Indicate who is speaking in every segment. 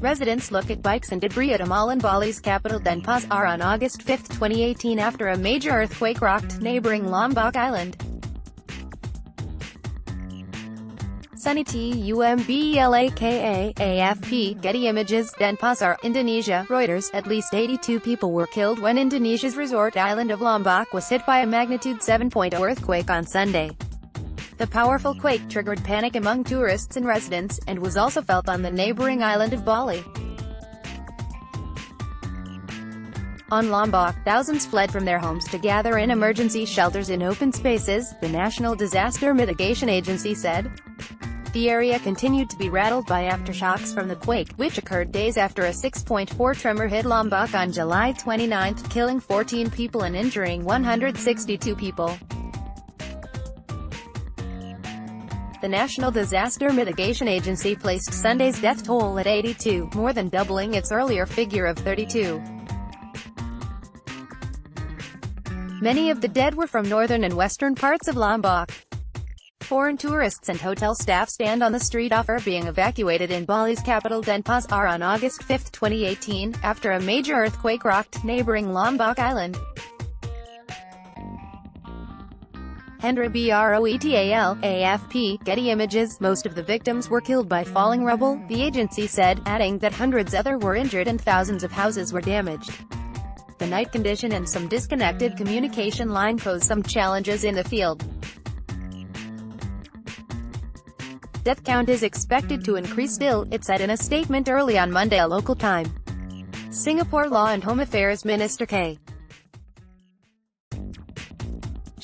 Speaker 1: Residents look at bikes and debris at a mall in Bali's capital Denpasar on August 5, 2018 after a major earthquake rocked neighboring Lombok Island. Sunny Tumblaka, AFP, Getty Images, Denpasar, Indonesia, Reuters. At least 82 people were killed when Indonesia's resort island of Lombok was hit by a magnitude 7.0 earthquake on Sunday. The powerful quake triggered panic among tourists and residents, and was also felt on the neighboring island of Bali. On Lombok, thousands fled from their homes to gather in emergency shelters in open spaces, the National Disaster Mitigation Agency said. The area continued to be rattled by aftershocks from the quake, which occurred days after a 6.4 tremor hit Lombok on July 29, killing 14 people and injuring 162 people. The National Disaster Mitigation Agency placed Sunday's death toll at 82, more than doubling its earlier figure of 32. Many of the dead were from northern and western parts of Lombok. Foreign tourists and hotel staff stand on the street after being evacuated in Bali's capital Denpasar on August 5, 2018, after a major earthquake rocked neighboring Lombok Island. Hendra Broetal, AFP, Getty Images. Most of the victims were killed by falling rubble, the agency said, adding that hundreds other were injured and thousands of houses were damaged. The night condition and some disconnected communication line pose some challenges in the field. Death count is expected to increase still, it said in a statement early on Monday local time. Singapore Law and Home Affairs Minister K.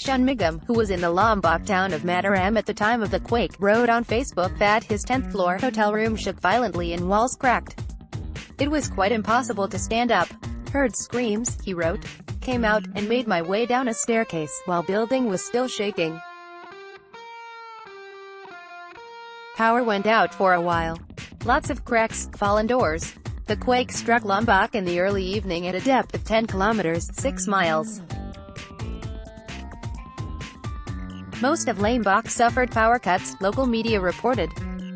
Speaker 1: Shanmugam, who was in the Lombok town of Mataram at the time of the quake, wrote on Facebook that his 10th-floor hotel room shook violently and walls cracked. It was quite impossible to stand up. Heard screams, he wrote. Came out, and made my way down a staircase, while building was still shaking. Power went out for a while. Lots of cracks, fallen doors. The quake struck Lombok in the early evening at a depth of 10 kilometers, 6 miles. Most of Lombok suffered power cuts, local media reported.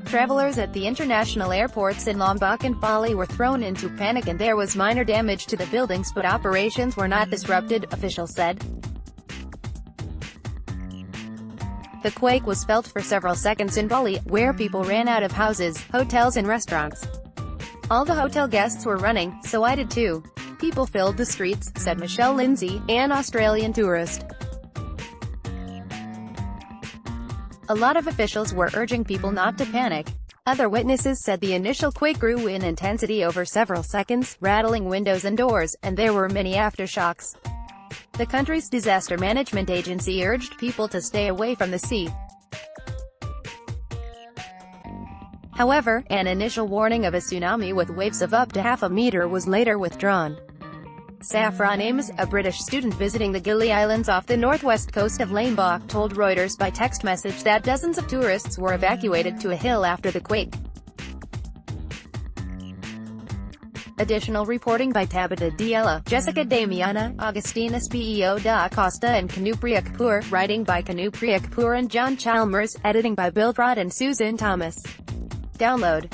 Speaker 1: Travelers at the international airports in Lombok and Bali were thrown into panic and there was minor damage to the buildings but operations were not disrupted, officials said. The quake was felt for several seconds in Bali, where people ran out of houses, hotels and restaurants. All the hotel guests were running, so I did too. People filled the streets, said Michelle Lindsay, an Australian tourist. A lot of officials were urging people not to panic. Other witnesses said the initial quake grew in intensity over several seconds, rattling windows and doors, and there were many aftershocks. The country's disaster management agency urged people to stay away from the sea. However, an initial warning of a tsunami with waves of up to half a meter was later withdrawn. Saffron Ames, a British student visiting the Gili Islands off the northwest coast of Lombok, told Reuters by text message that dozens of tourists were evacuated to a hill after the quake. Additional reporting by Tabitha Diella, Jessica Damiana, Agustina Speo da Costa and Kanupriya Kapoor, writing by Kanupriya Kapoor and John Chalmers, editing by Bill Trott and Susan Thomas. Download